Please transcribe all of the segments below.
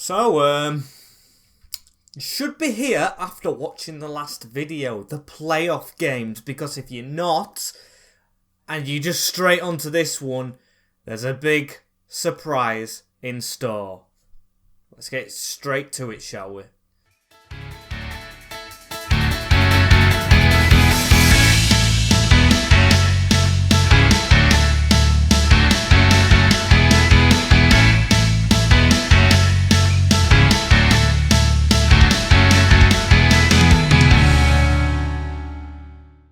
You should be here after watching the last video, the playoff games, because if you're not, and you just straight onto this one, there's a big surprise in store. Let's get straight to it, shall we?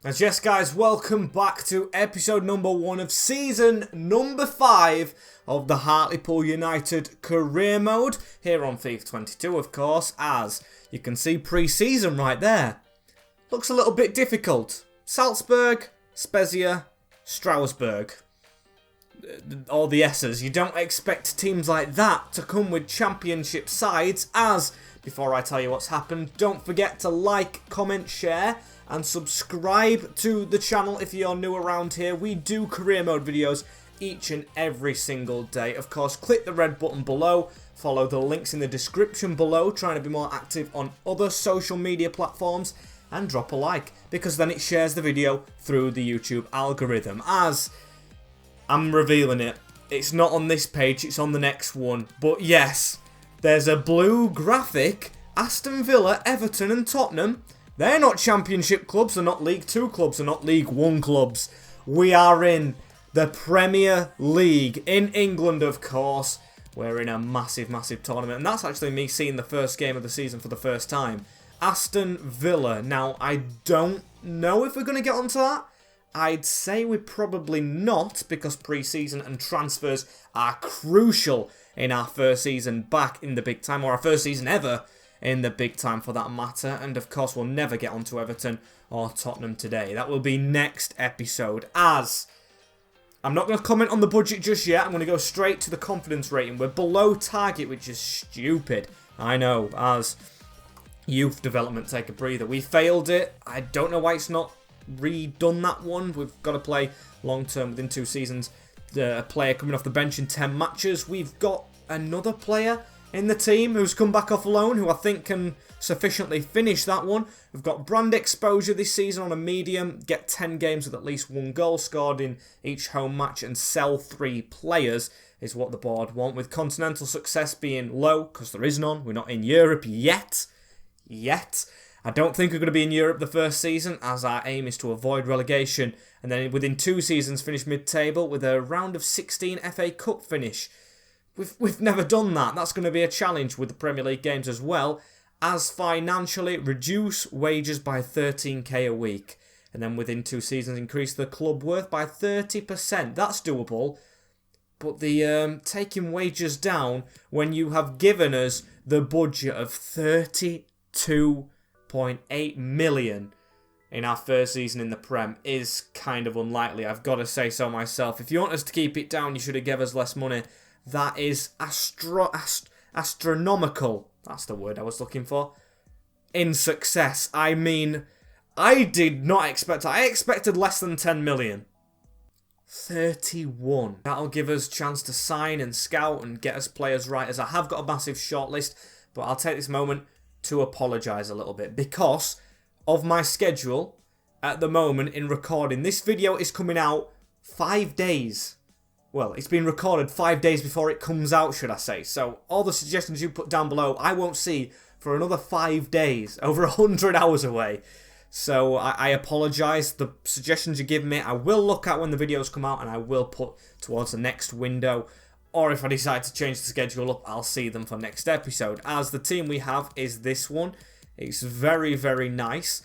And yes guys, welcome back to episode number 1 of season number 5 of the Hartlepool United career mode here on FIFA 22, of course. As you can see, pre-season right there looks a little bit difficult. Salzburg, Spezia, Strasbourg, all the S's. You don't expect teams like that to come with championship sides. As before I tell you what's happened, don't forget to like, comment, share and subscribe to the channel if you're new around here. We do career mode videos each and every single day. Of course, click the red button below. Follow the links in the description below. Trying to be more active on other social media platforms. And drop a like, because then it shares the video through the YouTube algorithm. As I'm revealing it, it's not on this page, it's on the next one. But yes, there's a blue graphic. Aston Villa, Everton and Tottenham. They're not championship clubs, they're not League 2 clubs, they're not League 1 clubs. We are in the Premier League in England, of course. We're in a massive, massive tournament. And that's actually me seeing the first game of the season for the first time. Aston Villa. Now, I don't know if we're going to get onto that. I'd say we're probably not, because pre-season and transfers are crucial in our first season back in the big time, or our first season ever in the big time for that matter. And of course we'll never get onto Everton or Tottenham today. That will be next episode. As I'm not going to comment on the budget just yet, I'm going to go straight to the confidence rating. We're below target, which is stupid, I know. As youth development, take a breather. We failed it. I don't know why it's not redone that one. We've got to play long term within 2 seasons. A player coming off the bench in 10 matches. We've got another player in the team who's come back off loan, who I think can sufficiently finish that one. We've got brand exposure this season on a medium, get 10 games with at least 1 goal scored in each home match, and sell 3 players is what the board want, with continental success being low, because there is none. We're not in Europe yet. I don't think we're going to be in Europe the first season, as our aim is to avoid relegation, and then within 2 seasons finish mid-table with a round of 16 FA Cup finish. We've never done that. That's going to be a challenge with the Premier League games as well, as financially reduce wages by 13k a week. And then within 2 seasons increase the club worth by 30%. That's doable. But the taking wages down when you have given us the budget of 32.8 million in our first season in the Prem is kind of unlikely. I've got to say so myself. If you want us to keep it down, you should have given us less money. That is astronomical. That's the word I was looking for. In success. I mean, I did not expect... I expected less than 10 million. 31. That'll give us a chance to sign and scout and get us players right, as I have got a massive shortlist. But I'll take this moment to apologise a little bit, because of my schedule at the moment in recording. This video is coming out 5 days. Well, it's been recorded 5 days before it comes out, should I say. So all the suggestions you put down below, I won't see for another 5 days, over 100 hours away. So I apologise. The suggestions you give me, I will look at when the videos come out, and I will put towards the next window. Or if I decide to change the schedule up, I'll see them for next episode. As the team we have is this one. It's very, very nice.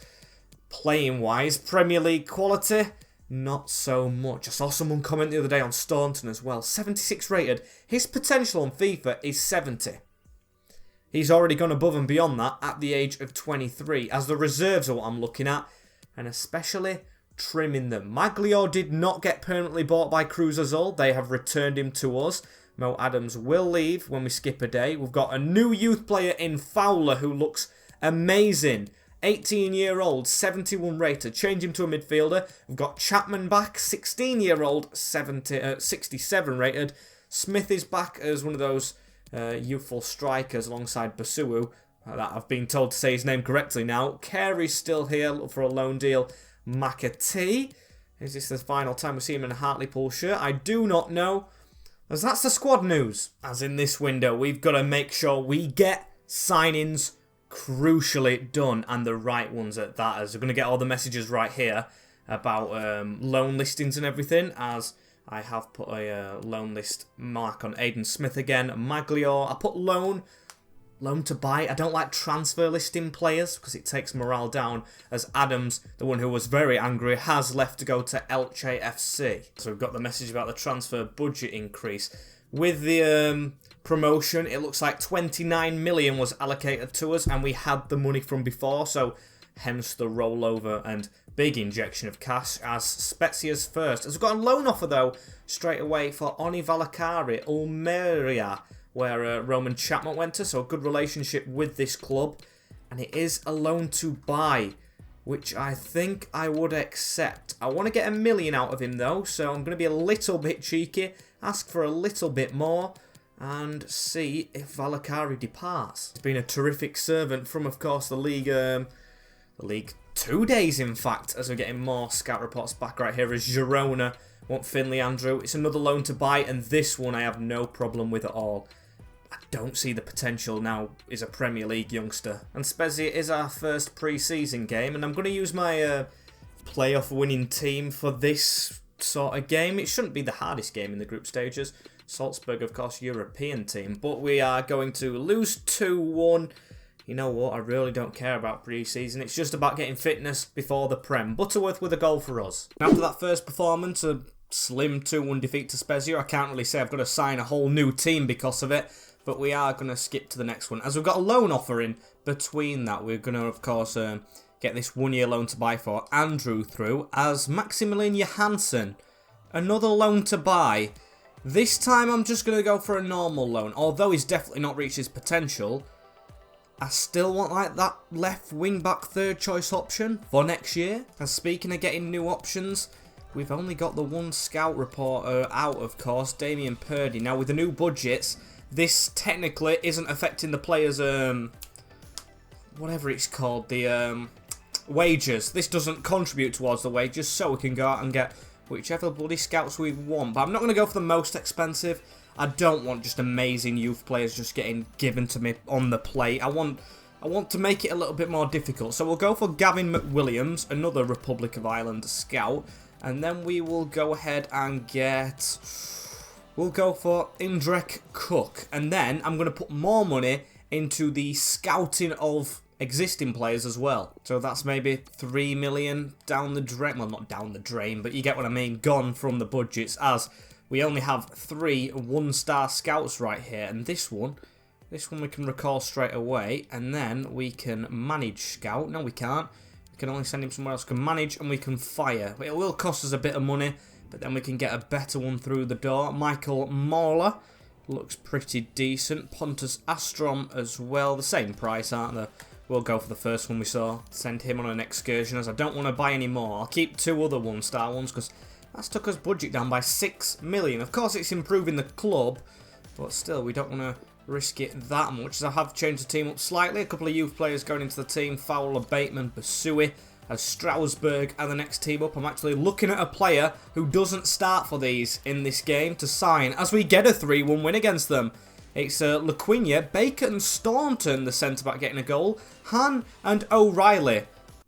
Playing-wise, Premier League quality, not so much. I saw someone comment the other day on Staunton as well. 76 rated. His potential on FIFA is 70. He's already gone above and beyond that at the age of 23. As the reserves are what I'm looking at. And especially trimming them. Maglio did not get permanently bought by Cruz Azul. They have returned him to us. Mo Adams will leave when we skip a day. We've got a new youth player in Fowler who looks amazing. 18-year-old, 71 rated. Change him to a midfielder. We've got Chapman back, 16-year-old, 67 rated. Smith is back as one of those youthful strikers alongside Basuwu. That I've been told to say his name correctly now. Carey's still here, look for a loan deal. McAtee. Is this the final time we see him in a Hartlepool shirt? I do not know. As that's the squad news. As in this window, we've got to make sure we get signings crucially done, and the right ones at that. As we're going to get all the messages right here about loan listings and everything, as I have put a loan list mark on Aiden Smith again. Maglior, I put loan to buy. I don't like transfer listing players because it takes morale down, as Adams, the one who was very angry, has left to go to Elche FC. So we've got the message about the transfer budget increase. With the promotion, it looks like 29 million was allocated to us, and we had the money from before, so hence the rollover and big injection of cash as Spezia's first. As we've got a loan offer though straight away for Oni Valakari, Almeria, where Roman Chapman went to, so a good relationship with this club. And it is a loan to buy, which I think I would accept. I want to get $1 million out of him though, so I'm going to be a little bit cheeky, ask for a little bit more, and see if Valakari departs. He's been a terrific servant from, of course, the League 2 days, in fact, as we're getting more scout reports back right here, as Girona want Finley Andrew. It's another loan to buy, and this one I have no problem with at all. I don't see the potential now. Is a Premier League youngster. And Spezia is our first pre-season game, and I'm going to use my playoff winning team for this sort of game. It shouldn't be the hardest game in the group stages. Salzburg, of course, European team, but we are going to lose 2-1. You know what, I really don't care about pre-season. It's just about getting fitness before the Prem. Butterworth with a goal for us. After that first performance, a slim 2-1 defeat to Spezia, I can't really say I've got to sign a whole new team because of it, but we are going to skip to the next one. As we've got a loan offer in between that, we're going to, of course, get this 1-year loan to buy for Andrew through, as Maximilian Johansson, another loan to buy. This time I'm just going to go for a normal loan, although he's definitely not reached his potential. I still want like that left wing back third choice option for next year. And speaking of getting new options, we've only got the one scout reporter out, of course, Damien Purdy. Now with the new budgets, this technically isn't affecting the players' whatever it's called, the wages. This doesn't contribute towards the wages, so we can go out and get whichever bloody scouts we want. But I'm not going to go for the most expensive. I don't want just amazing youth players just getting given to me on the plate. I want to make it a little bit more difficult. So we'll go for Gavin McWilliams, another Republic of Ireland scout. And then we will go ahead and get... We'll go for Indrek Cook. And then I'm going to put more money into the scouting of existing players as well. So that's maybe 3 million down the drain. Well, not down the drain, but you get what I mean. Gone from the budgets, as we only have 3 one-star scouts right here. And this one we can recall straight away. And then we can manage scout. No, we can't. We can only send him somewhere else. We can manage and we can fire. It will cost us a bit of money, but then we can get a better one through the door. Michael Mauler looks pretty decent. Pontus Astrom as well. The same price, aren't they? We'll go for the first one we saw. Send him on an excursion, as I don't want to buy any more. I'll keep 2 other one-star ones, because that's took us budget down by 6 million. Of course, it's improving the club, but still, we don't want to risk it that much. As I have changed the team up slightly. A couple of youth players going into the team. Fowler, Bateman, Basui, as Strasbourg are the next team up. I'm actually looking at a player who doesn't start for these in this game to sign, as we get a 3-1 win against them. It's Laquinia, Baker and Staunton, the centre-back, getting a goal. Han and O'Reilly.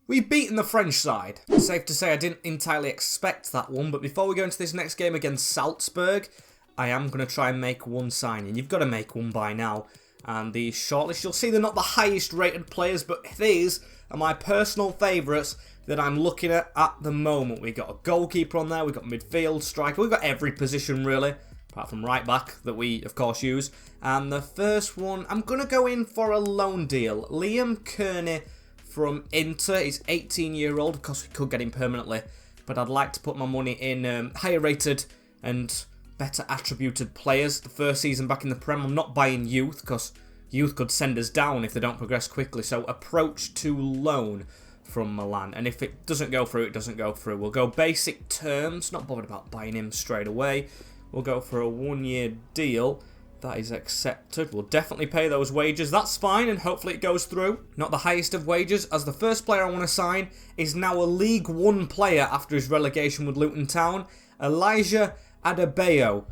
We've beaten the French side. It's safe to say I didn't entirely expect that one, but before we go into this next game against Salzburg, I am going to try and make one signing. You've got to make one by now. And the shortlist, you'll see they're not the highest rated players, but these are my personal favourites that I'm looking at the moment. We've got a goalkeeper on there, we've got midfield, striker, we've got every position really, apart from right back that we of course use. And the first one, I'm going to go in for a loan deal. Liam Kearney from Inter. He's 18-year-old, of course we could get him permanently, but I'd like to put my money in higher rated and better attributed players. The first season back in the Prem, I'm not buying youth, because youth could send us down if they don't progress quickly. So approach to loan from Milan, and if it doesn't go through, it doesn't go through. We'll go basic terms, not bothered about buying him straight away. We'll go for a 1-year deal, That is accepted. We'll definitely pay those wages. That's fine, and hopefully it goes through. Not the highest of wages, as the first player I want to sign is now a League One player after his relegation with Luton Town. Elijah Adebayo.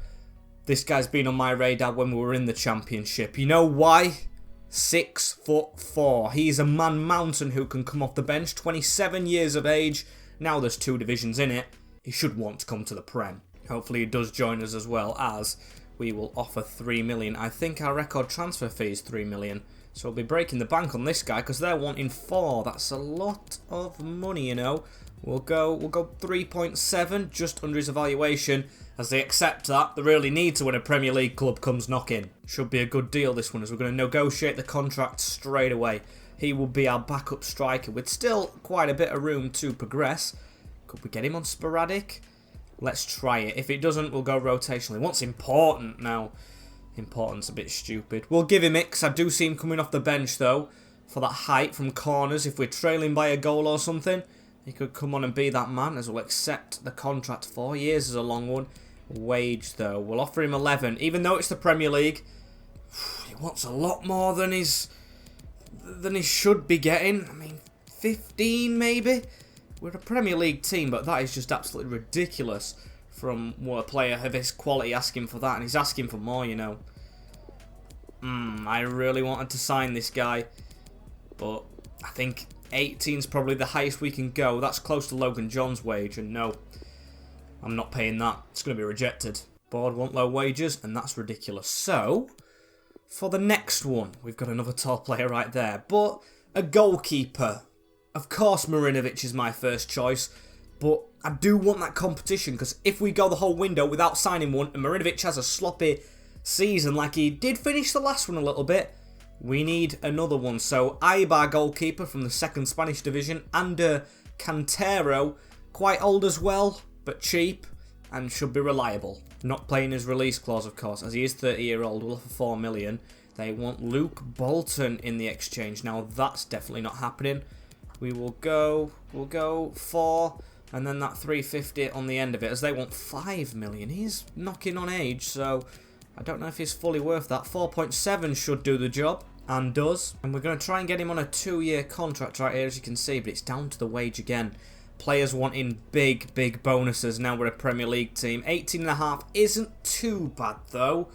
This guy's been on my radar when we were in the Championship. You know why? 6'4". He's a man mountain who can come off the bench. 27 years of age. Now there's 2 divisions in it. He should want to come to the Prem. Hopefully he does join us, as well as we will offer 3 million. I think our record transfer fee is 3 million. So we'll be breaking the bank on this guy because they're wanting 4. That's a lot of money, you know. We'll go 3.7, just under his evaluation. As they accept that, they really need to when a Premier League club comes knocking. Should be a good deal, this one, as we're going to negotiate the contract straight away. He will be our backup striker with still quite a bit of room to progress. Could we get him on sporadic? Let's try it. If it doesn't, we'll go rotationally. What's important now? Important's a bit stupid. We'll give him it, because I do see him coming off the bench, though, for that height from corners. If we're trailing by a goal or something, he could come on and be that man, as we'll accept the contract. 4 years is a long one. Wage, though. We'll offer him 11. Even though it's the Premier League, he wants a lot more than he should be getting. I mean, 15 maybe? We're a Premier League team, but that is just absolutely ridiculous from what a player of his quality asking for that. And he's asking for more, you know. I really wanted to sign this guy, but I think 18 is probably the highest we can go. That's close to Logan John's wage, and no, I'm not paying that. It's going to be rejected. Board want low wages, and that's ridiculous. So, for the next one, we've got another tall player right there, but a goalkeeper. Of course, Marinovic is my first choice, but I do want that competition, because if we go the whole window without signing one, and Marinovic has a sloppy season like he did finish the last one a little bit, we need another one. So, Eibar goalkeeper from the 2nd Spanish division, Ander Cantero, quite old as well, but cheap, and should be reliable. Not playing his release clause, of course, as he is 30-year-old, we'll offer 4 million. They want Luke Bolton in the exchange. Now, that's definitely not happening. We'll go 4, and then that 350 on the end of it, as they want 5 million. He's knocking on age, so I don't know if he's fully worth that. 4.7 should do the job, and does. And we're going to try and get him on a 2-year contract right here, as you can see, but it's down to the wage again. Players wanting big bonuses. Now we're a Premier League team. 18.5 isn't too bad, though.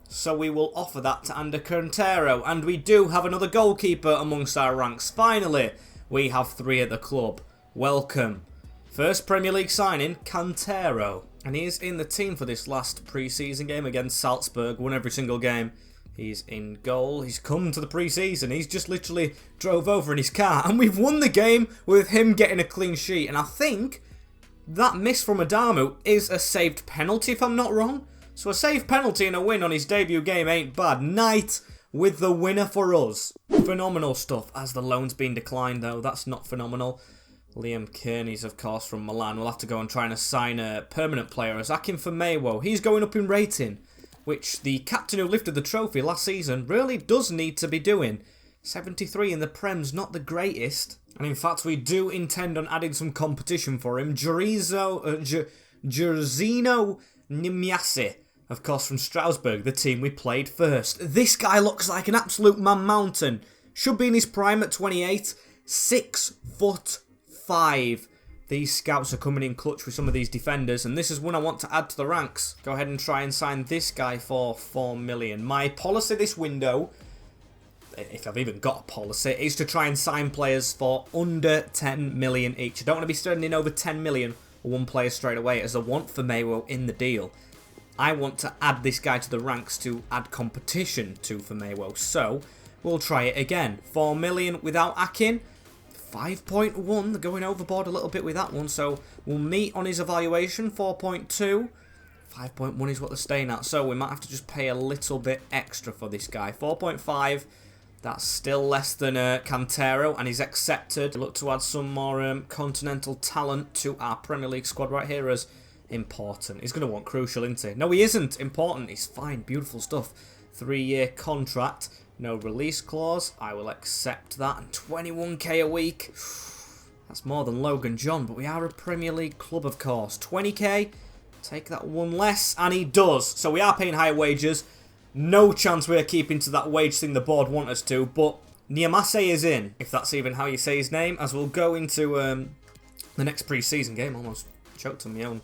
So we will offer that to Ander Cantero. And we do have another goalkeeper amongst our ranks. Finally, we have 3 at the club. Welcome. First Premier League signing, Cantero. And he is in the team for this last pre-season game against Salzburg. Won every single game. He's in goal. He's come to the pre-season. He's just literally drove over in his car. And we've won the game with him getting a clean sheet. And I think that miss from Adamu is a saved penalty, if I'm not wrong. So a saved penalty and a win on his debut game ain't bad. Knight with the winner for us. Phenomenal stuff. As the loan's been declined, though. That's not phenomenal. Liam Kearney's, of course, from Milan. We'll have to go and try and assign a permanent player as Akin for Maywo. He's going up in rating, which the captain who lifted the trophy last season really does need to be doing. 73 in the Prem's not the greatest. And in fact, we do intend on adding some competition for him. Jerzino Nimiasi, of course, from Strasbourg, the team we played first. This guy looks like an absolute man mountain. Should be in his prime at 28. 6'5". These scouts are coming in clutch with some of these defenders, and this is one I want to add to the ranks. Go ahead and try and sign this guy for 4 million. My policy this window, if I've even got a policy, is to try and sign players for under 10 million each. I don't want to be spending over 10 million on one player straight away, as I want for Maywo in the deal. I want to add this guy to the ranks to add competition to for Maywo. So, we'll try it again. 4 million without Akin. 5.1, they're going overboard a little bit with that one, so we'll meet on his evaluation, 4.2. 5.1 is what they're staying at, so we might have to just pay a little bit extra for this guy. 4.5, that's still less than Cantero, and he's accepted. Look to add some more continental talent to our Premier League squad right here as important. He's going to want crucial, isn't he? No, he isn't important. He's fine, beautiful stuff. 3-year contract. No release clause. I will accept that. And 21k a week. That's more than Logan John, but we are a Premier League club, of course. 20k. Take that one less. And he does. So we are paying higher wages. No chance we're keeping to that wage thing the board want us to, but Niamase is in, if that's even how you say his name, as we'll go into the next pre-season game. Almost choked on my own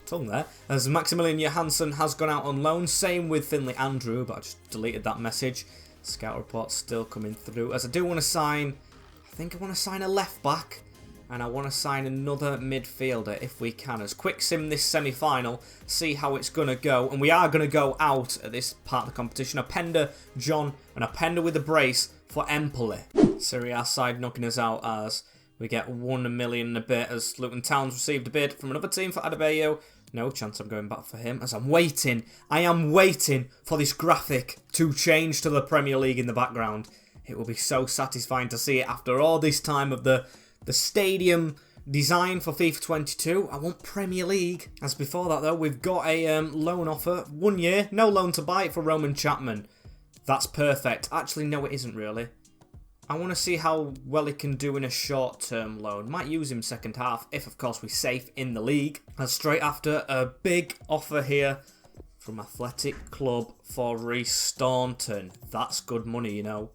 tongue there. As Maximilian Johansson has gone out on loan, same with Finley Andrew, but I just deleted that message. Scout report's still coming through, as I do want to sign, I think I want to sign a left back, and I want to sign another midfielder if we can. As quick sim this semi-final, see how it's going to go, and we are going to go out at this part of the competition. Openda, John, and Openda with a brace for Empoli. Serie A side knocking us out as we get 1 million and a bit, as Luton Town's received a bid from another team for Adobe. No chance I'm going back for him, as I'm waiting. I am waiting for this graphic to change to the Premier League in the background. It will be so satisfying to see it after all this time of the stadium design for FIFA 22. I want Premier League. As before that though, we've got a loan offer. 1 year, no loan to buy for Roman Chapman. That's perfect. Actually, no it isn't really. I want to see how well he can do in a short-term loan. Might use him second half, if of course we're safe in the league. And straight after, a big offer here from Athletic Club for Reece Staunton. That's good money, you know.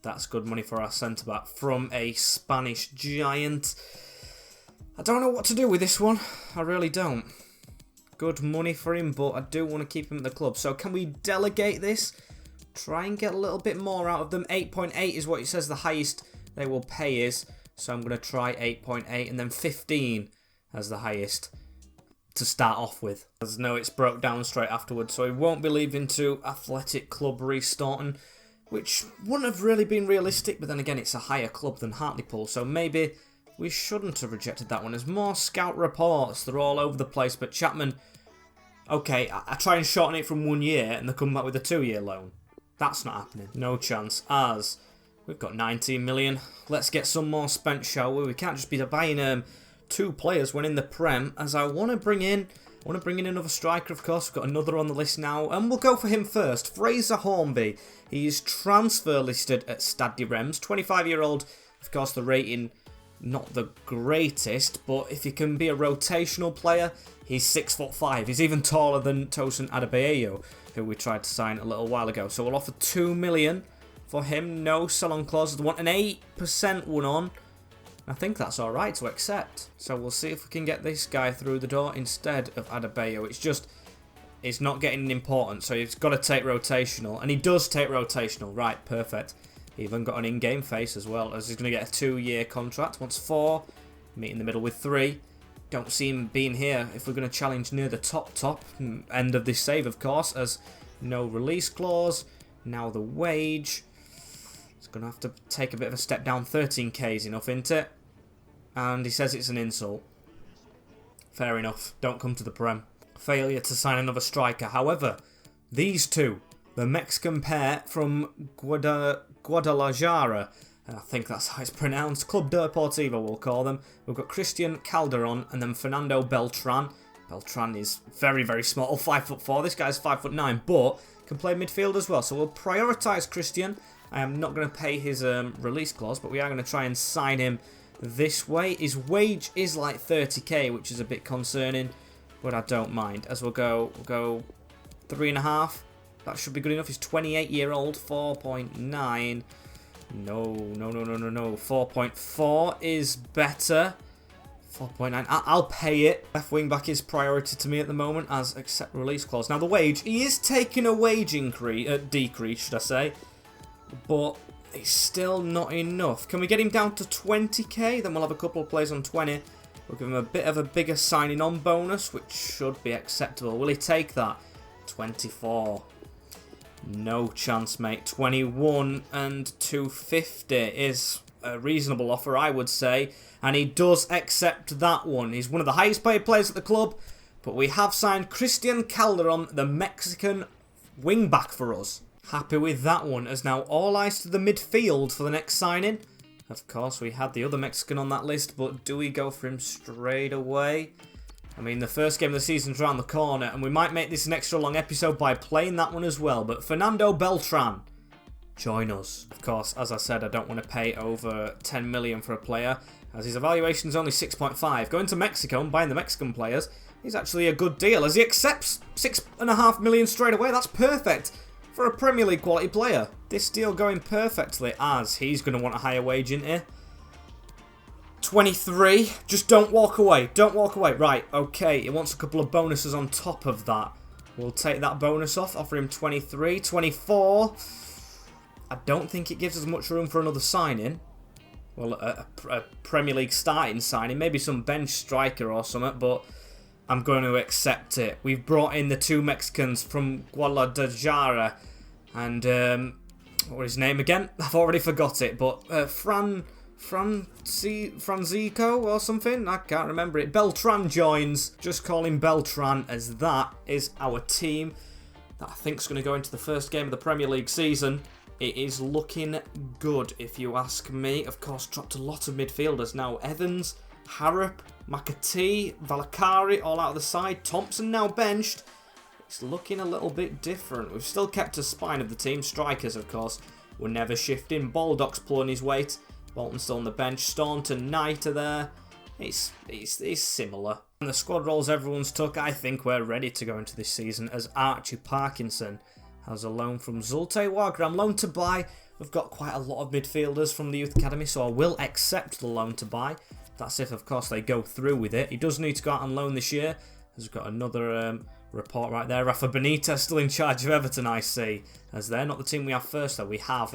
That's good money for our centre-back from a Spanish giant. I don't know what to do with this one. I really don't. Good money for him, but I do want to keep him at the club. So can we delegate this? Try and get a little bit more out of them. 8.8 is what it says the highest they will pay is. So I'm going to try 8.8 and then 15 as the highest to start off with. As no, it's broke down straight afterwards. So he won't be leaving to Athletic Club Reece Staunton, which wouldn't have really been realistic. But then again, it's a higher club than Hartlepool. So maybe we shouldn't have rejected that one. There's more scout reports. They're all over the place. But Chapman, okay, I try and shorten it from 1 year and they come back with a 2-year loan. That's not happening. No chance. As we've got 19 million. Let's get some more spent, shall we? We can't just be buying 2 players when in the Prem. As I want to bring in another striker, of course. We've got another on the list now. And we'll go for him first. Fraser Hornby. He's transfer listed at Stade de Reims. 25-year-old. Of course, the rating not the greatest. But if he can be a rotational player, he's 6'5". He's even taller than Tosin Adebayo, who we tried to sign a little while ago. So we'll offer 2 million for him. No sell-on clauses. We want an 8% one on. I think that's alright to accept. So we'll see if we can get this guy through the door instead of Adebayo. It's not getting important, so he's got to take rotational. And he does take rotational. Right, perfect. Even got an in-game face as well, as he's going to get a 2-year contract. Wants 4. Meet in the middle with 3. Don't see him being here if we're going to challenge near the top end of this save, of course, as no release clause. Now the wage. It's going to have to take a bit of a step down. 13k is enough, isn't it? And he says it's an insult. Fair enough. Don't come to the Prem. Failure to sign another striker. However, these two, the Mexican pair from Guadalajara, and I think that's how it's pronounced, Club Deportivo we'll call them. We've got Christian Calderon and then Fernando Beltran. Beltran is very, very small, 5'4". This guy's 5'9", but can play midfield as well. So we'll prioritise Christian. I am not going to pay his release clause, but we are going to try and sign him this way. His wage is like 30k, which is a bit concerning, but I don't mind. As we'll go 3.5. That should be good enough. He's 28-year-old, 4.9. No. 4.4 is better. 4.9. I'll pay it. Left wing back is priority to me at the moment as accept release clause. Now the wage, he is taking a wage decrease, should I say, but it's still not enough. Can we get him down to 20k? Then we'll have a couple of players on 20. We'll give him a bit of a bigger signing on bonus, which should be acceptable. Will he take that? 24. No chance, mate. 21 and 250 is a reasonable offer, I would say. And he does accept that one. He's one of the highest paid players at the club. But we have signed Christian Calderon, the Mexican wing-back for us. Happy with that one, as now all eyes to the midfield for the next signing. Of course, we had the other Mexican on that list, but do we go for him straight away? I mean, the first game of the season's around the corner, and we might make this an extra long episode by playing that one as well. But Fernando Beltran, join us. Of course, as I said, I don't want to pay over 10 million for a player, as his evaluation is only 6.5. Going to Mexico and buying the Mexican players is actually a good deal, as he accepts 6.5 million straight away. That's perfect. for a Premier League quality player. This deal going perfectly, as he's going to want a higher wage, isn't he? 23. Just don't walk away. Don't walk away. Right, okay. He wants a couple of bonuses on top of that. We'll take that bonus off. Offer him 23. 24. I don't think it gives us much room for another signing. Well, a Premier League starting signing. Maybe some bench striker or something, but I'm going to accept it. We've brought in the two Mexicans from Guadalajara. And, what was his name again? I've already forgot it, but Franzico or something? I can't remember it. Beltran joins. Just call him Beltran, as that is our team that I think is going to go into the first game of the Premier League season. It is looking good, if you ask me. Of course, dropped a lot of midfielders now. Evans, Harrop, McAtee, Valakari all out of the side. Thompson now benched. It's looking a little bit different. We've still kept a spine of the team. Strikers, of course, were never shifting. Baldock's pulling his weight. Bolton's still on the bench. Staunton, Knight are there. It's similar. And the squad roles everyone's took, I think we're ready to go into this season, as Archie Parkinson has a loan from Zulte Wagram. Loan to buy. We've got quite a lot of midfielders from the Youth Academy, so I will accept the loan to buy. That's if, of course, they go through with it. He does need to go out on loan this year. We've got another report right there. Rafa Benitez still in charge of Everton, I see. As they're not the team we have first, though. We have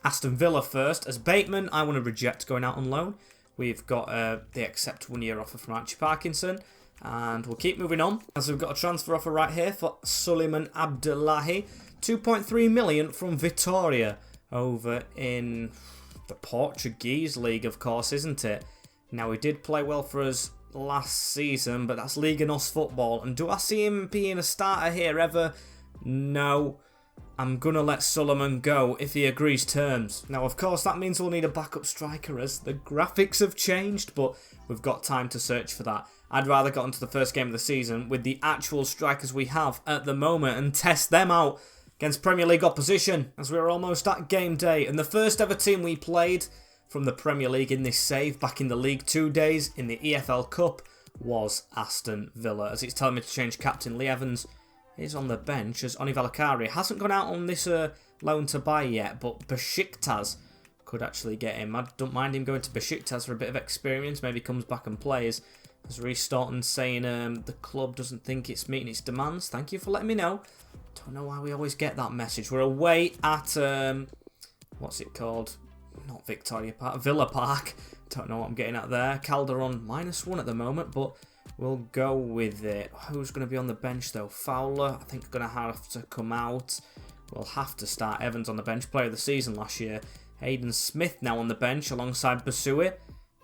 Aston Villa first. As Bateman, I want to reject going out on loan. We've got the accept 1 year offer from Archie Parkinson. And we'll keep moving on, as we've got a transfer offer right here for Suleiman Abdullahi. 2.3 million from Vitória over in the Portuguese league, of course, isn't it? Now, he did play well for us last season, but that's Liga NOS football. And do I see him being a starter here ever? No. I'm going to let Suleiman go if he agrees terms. Now, of course, that means we'll need a backup striker, as the graphics have changed, but we've got time to search for that. I'd rather get onto the first game of the season with the actual strikers we have at the moment and test them out against Premier League opposition, as we're almost at game day. And the first ever team we played from the Premier League in this save back in the League 2 days in the EFL Cup was Aston Villa. As it's telling me to change captain, Lee Evans is on the bench, as Oni Valakari hasn't gone out on this loan to buy yet, but Besiktas could actually get him. I don't mind him going to Besiktas for a bit of experience. Maybe comes back and plays. As Reece Staunton saying the club doesn't think it's meeting its demands. Thank you for letting me know. Don't know why we always get that message. We're away at, what's it called? Not Victoria Park, Villa Park. Don't know what I'm getting at there. Calderon -1 at the moment, but we'll go with it. Who's going to be on the bench, though? Fowler, I think, going to have to come out. We'll have to start Evans on the bench. Player of the season last year. Hayden Smith now on the bench alongside Basui.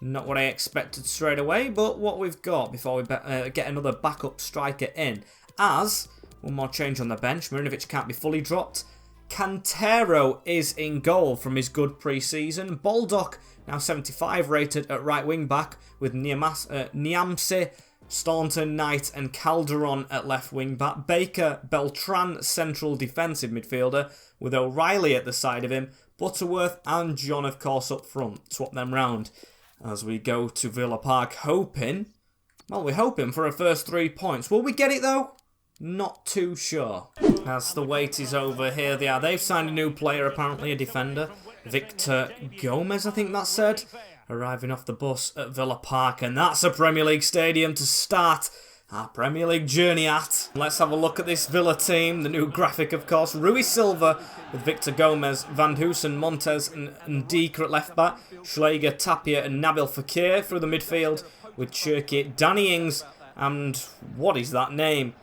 Not what I expected straight away, but what we've got before we get another backup striker in. As, one more change on the bench, Marinovic can't be fully dropped. Cantero is in goal from his good pre-season. Baldock, now 75 rated at right wing back, with Niamse, Staunton, Knight and Calderon at left wing back. Baker, Beltran, central defensive midfielder, with O'Reilly at the side of him. Butterworth and John, of course, up front. Swap them round as we go to Villa Park, hoping, well, we're hoping for a first 3 points. Will we get it, though? Not too sure. As the wait is over, here they are. They've signed a new player, apparently, a defender. Victor Gomez, I think that said. Arriving off the bus at Villa Park, and that's a Premier League stadium to start our Premier League journey at. Let's have a look at this Villa team. The new graphic, of course. Rui Silva with Victor Gomez, Van Hoosen, Montes and Dieker at left back. Schläger, Tapia and Nabil Fekir through the midfield with Cherki, Danny Ings and what is that name?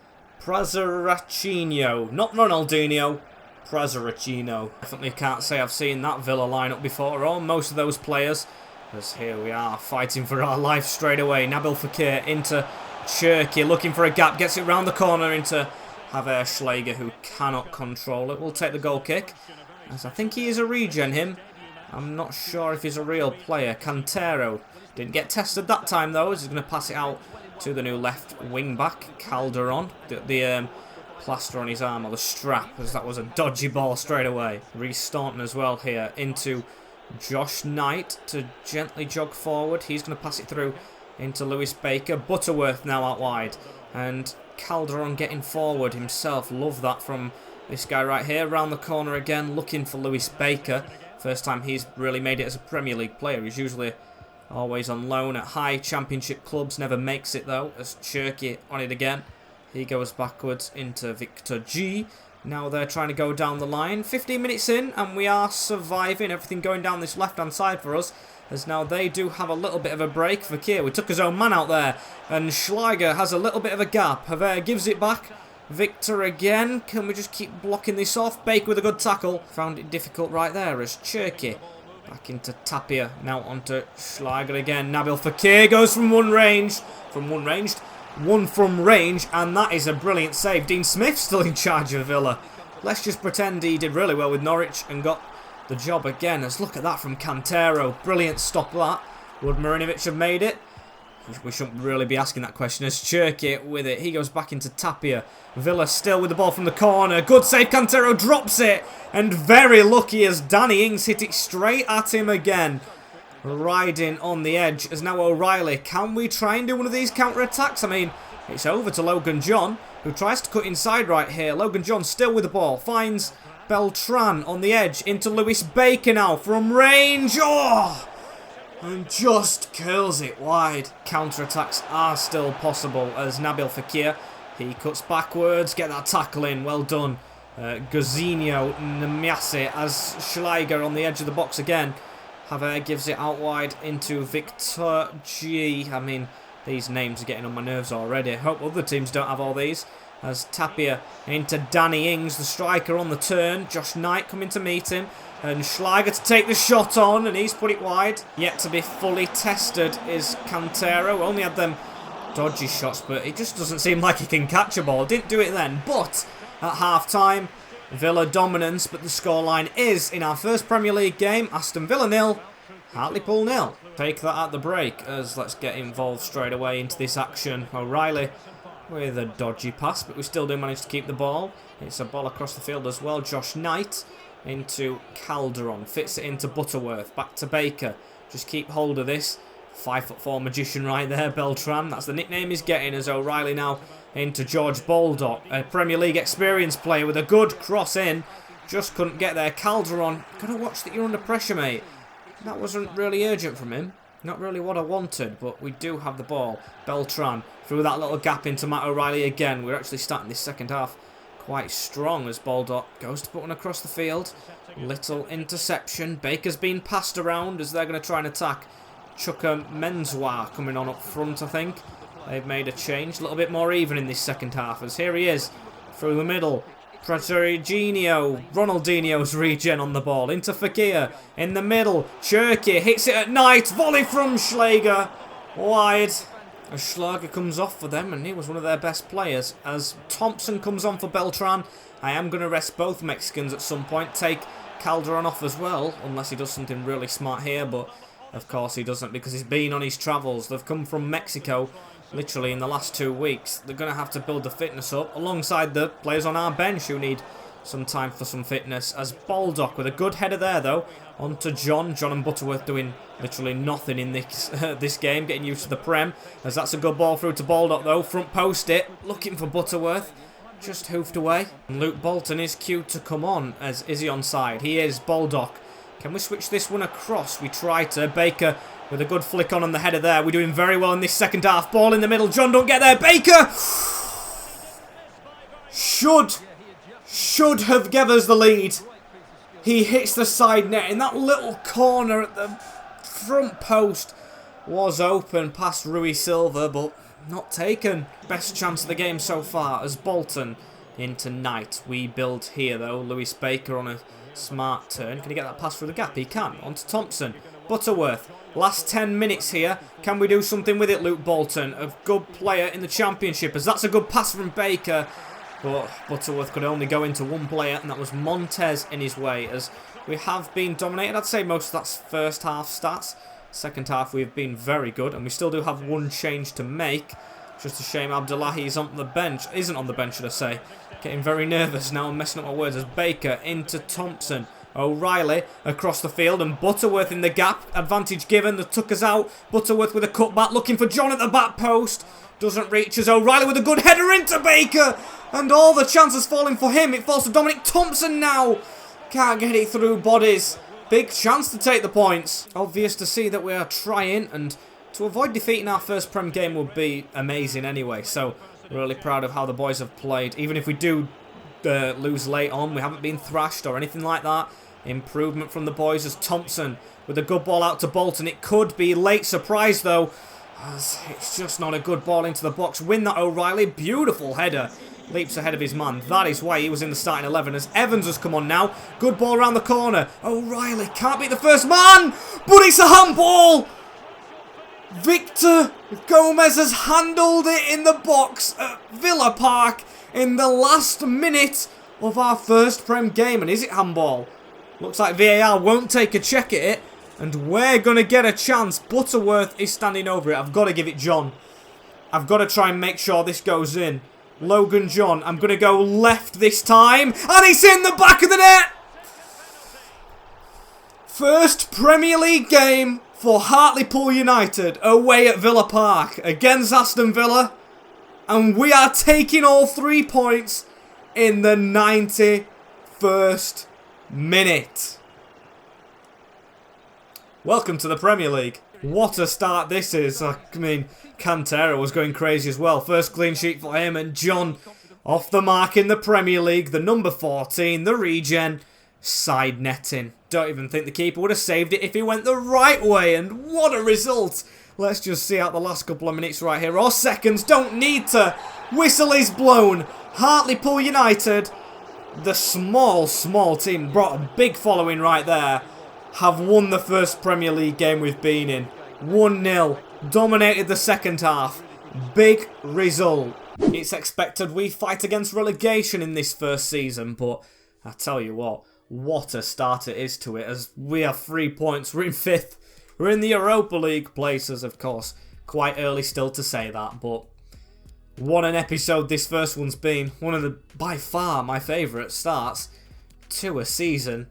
Prazaracino. Not Ronaldinho. Prazaracino. Definitely can't say I've seen that Villa lineup before, or most of those players. As here we are, fighting for our life straight away. Nabil Fekir into Cherki, looking for a gap, gets it round the corner into Javier Schläger, who cannot control it. We'll take the goal kick, as I think he is a regen, him. I'm not sure if he's a real player. Cantero didn't get tested that time, though, as he's going to pass it out to the new left wing back, Calderon. The plaster on his arm, or the strap, as that was a dodgy ball straight away. Reece Staunton as well here into Josh Knight to gently jog forward. He's going to pass it through into Lewis Baker. Butterworth now out wide. And Calderon getting forward himself. Love that from This guy right here, round the corner again, looking for Lewis Baker. First time he's really made it as a Premier League player. He's usually always on loan at high championship clubs. Never makes it though, as Cherky on it again. He goes backwards into Victor G. Now they're trying to go down the line. 15 minutes in, and we are surviving. Everything going down this left-hand side for us. As now they do have a little bit of a break. Fakir, we took his own man out there. And Schleiger has a little bit of a gap. Haver gives it back. Victor again. Can we just keep blocking this off? Baker with a good tackle. Found it difficult right there as Cherky. Back into Tapia. Now onto Schleiger again. Nabil Fakir goes from one range. One from range. And that is a brilliant save. Dean Smith still in charge of Villa. Let's just pretend he did really well with Norwich and got the job again. Let's look at that from Cantero. Brilliant stop that. Would Marinovic have made it? We shouldn't really be asking that question as Cherky with it. He goes back into Tapia. Villa still with the ball from the corner. Good save. Cantero drops it. And very lucky as Danny Ings hit it straight at him again. Riding on the edge as now O'Reilly. Can we try and do one of these counter-attacks? I mean, it's over to Logan John, who tries to cut inside right here. Logan John still with the ball. Finds Beltran on the edge into Lewis Baker now from range. Oh! And just curls it wide. Counter-attacks are still possible as Nabil Fakir. He cuts backwards. Get that tackle in. Well done. Gazinho Namiase as Schleiger on the edge of the box again. Haver gives it out wide into Victor G. I mean, these names are getting on my nerves already. Hope other teams don't have all these. As Tapia into Danny Ings, the striker on the turn. Josh Knight coming to meet him. And Schleiger to take the shot on, and he's put it wide. Yet to be fully tested is Cantero. Only had them dodgy shots, but it just doesn't seem like he can catch a ball. Didn't do it then, but at half-time, Villa dominance, but the scoreline is, in our first Premier League game, Aston Villa 0, Hartlepool 0. Take that at the break, as let's get involved straight away into this action. O'Reilly with a dodgy pass, but we still do manage to keep the ball. It's a ball across the field as well. Josh Knight into Calderon, fits it into Butterworth, back to Baker. Just keep hold of this. 5'4" magician right there, Beltran. That's the nickname he's getting as O'Reilly now into George Baldock, a Premier League experienced player with a good cross in. Just couldn't get there. Calderon, gotta watch that you're under pressure, mate. That wasn't really urgent from him. Not really what I wanted, but we do have the ball. Beltran through that little gap into Matt O'Reilly again. We're actually starting this second half quite strong as Baldock goes to put one across the field. Little interception. Baker's been passed around as they're going to try and attack. Chuka Menswar coming on up front, I think. They've made a change. A little bit more even in this second half as here he is through the middle. Praterigino, Ronaldinho's regen on the ball. Into Fakir in the middle. Cherky hits it at night. Volley from Schleiger. Wide. As Schleiger comes off for them, and he was one of their best players. As Thompson comes on for Beltran, I am going to rest both Mexicans at some point. Take Calderon off as well, unless he does something really smart here, but of course he doesn't because he's been on his travels. They've come from Mexico literally in the last 2 weeks. They're going to have to build the fitness up alongside the players on our bench who need some time for some fitness. As Baldock with a good header there though. On to John. John and Butterworth doing literally nothing in this this game. Getting used to the Prem. As that's a good ball through to Baldock though. Front post it. Looking for Butterworth. Just hoofed away. And Luke Bolton is cued to come on. As is he onside? He is. Baldock. Can we switch this one across? We try to. Baker with a good flick on the header there. We're doing very well in this second half. Ball in the middle. John don't get there. Baker should have given us the lead. He hits the side net in that little corner at the front post. Was open past Rui Silva, but not taken. Best chance of the game so far as Bolton into Knight. We build here though. Lewis Baker on a smart turn. Can he get that pass through the gap? He can. On to Thompson. Butterworth. Last 10 minutes here. Can we do something with it, Luke Bolton? A good player in the Championship, as that's a good pass from Baker. But Butterworth could only go into one player, and that was Montez in his way, as we have been dominated. I'd say most of that's first half stats. Second half we've been very good, and we still do have one change to make. Just a shame Abdullahi's on the bench. Isn't on the bench, should I say. Getting very nervous now and messing up my words as Baker into Thompson. O'Reilly across the field and Butterworth in the gap. Advantage given. The Tucker's out. Butterworth with a cutback looking for John at the back post. Doesn't reach as O'Reilly with a good header into Baker. And all the chances falling for him. It falls to Dominic Thompson now. Can't get it through bodies. Big chance to take the points. Obvious to see that we are trying, and to avoid defeating our first Prem game would be amazing anyway. So, really proud of how the boys have played. Even if we do lose late on, we haven't been thrashed or anything like that. Improvement from the boys as Thompson with a good ball out to Bolton. It could be late surprise though, as it's just not a good ball into the box. Win that O'Reilly. Beautiful header. Leaps ahead of his man. That is why he was in the starting 11 as Evans has come on now. Good ball around the corner. O'Reilly can't beat the first man, but it's a handball. Victor Gomez has handled it in the box at Villa Park in the last minute of our first Prem game. And is it handball? Looks like VAR won't take a check at it. And we're going to get a chance. Butterworth is standing over it. I've got to give it John. I've got to try and make sure this goes in. Logan John. I'm going to go left this time. And it's in the back of the net. First Premier League game for Hartlepool United away at Villa Park against Aston Villa. And we are taking all 3 points in the 91st minute. Welcome to the Premier League. What a start this is. I mean, Cantera was going crazy as well. First clean sheet for him, and John off the mark in the Premier League. The number 14, the regen, side netting. Don't even think the keeper would have saved it if he went the right way, and what a result. Let's just see out the last couple of minutes right here, or seconds. Don't need to. Whistle is blown. Hartlepool United, the small team, brought a big following right there, have won the first Premier League game we've been in. 1-0. Dominated the second half. Big result. It's expected we fight against relegation in this first season, but I tell you what a start it is to it, as we have 3 points. We're in 5th. We're in the Europa League places, of course. Quite early still to say that, but what an episode this first one's been. One of the, by far, my favourite starts to a season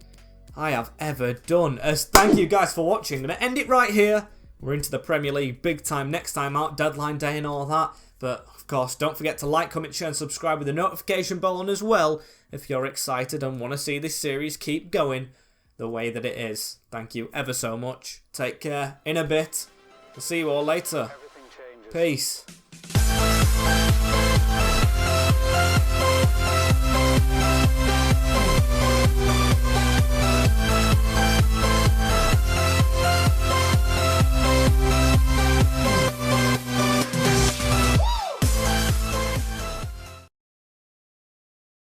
I have ever done. As thank you guys for watching. I'm going to end it right here. We're into the Premier League big time next time out, deadline day and all that. But of course, don't forget to like, comment, share and subscribe with the notification bell on as well if you're excited and want to see this series keep going the way that it is. Thank you ever so much. Take care. In a bit. I'll see you all later. Peace.